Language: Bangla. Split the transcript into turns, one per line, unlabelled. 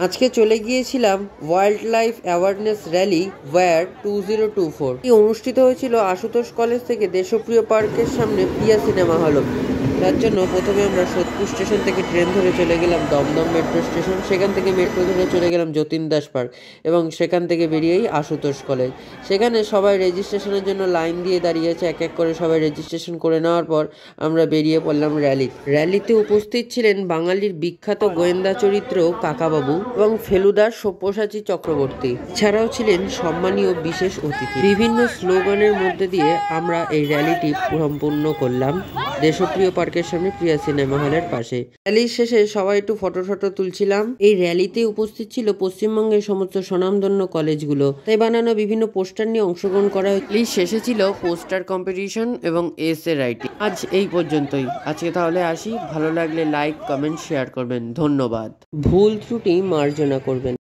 আজকে চলে গিয়েছিলাম ওয়াইল্ড লাইফ অ্যাওয়ারনেস র্যালি ওয়্যার 2024। এটি অনুষ্ঠিত হয়েছিল আশুতোষ কলেজ থেকে দেশপ্রিয় পার্কের সামনে প্রিয়া সিনেমা হল। তার জন্য প্রথমে আমরা সোদপুর স্টেশন থেকে ট্রেন ধরে চলে গেলাম দমদম মেট্রো স্টেশন, সেখান থেকে মেট্রো ধরে চলে গেলাম যতীন দাস পার্ক এবং সেখান থেকে বেরিয়েই আশুতোষ কলেজ। সেখানে সবাই রেজিস্ট্রেশনের জন্য লাইন দিয়ে দাঁড়িয়েছে, এক এক করে সবাই রেজিস্ট্রেশন করে নেওয়ার পর আমরা বেরিয়ে পড়লাম র্যালিতে উপস্থিত ছিলেন বাঙালির বিখ্যাত গোয়েন্দা চরিত্র কাকাবাবু এবং ফেলুদার সব্যসাচী চক্রবর্তী। এছাড়াও ছিলেন সম্মানীয় বিশেষ অতিথি। বিভিন্ন স্লোগানের মধ্যে দিয়ে আমরা এই র্যালিটি সম্পূর্ণ করলাম দেশপ্রিয় পার্কের সামনে প্রিয়া সিনেমা হলের পাশে। র্যালির শেষে সবাই একটু ফটো তুলছিলাম। এই র্যালিতে উপস্থিত ছিল পশ্চিমবঙ্গের সমস্ত স্বনামধন্য কলেজগুলো, তাই বানানো বিভিন্ন পোস্টার নিয়ে অংশগ্রহণ করা হয়েছিল। শেষে ছিল পোস্টার কম্পিটিশন এবং এসে রাইটিং। আজ এই পর্যন্তই। আজকে তাহলে আসি। ভালো লাগলে লাইক, কমেন্ট, শেয়ার করবেন। ধন্যবাদ। ভুল ত্রুটি মার্জনা করবেন।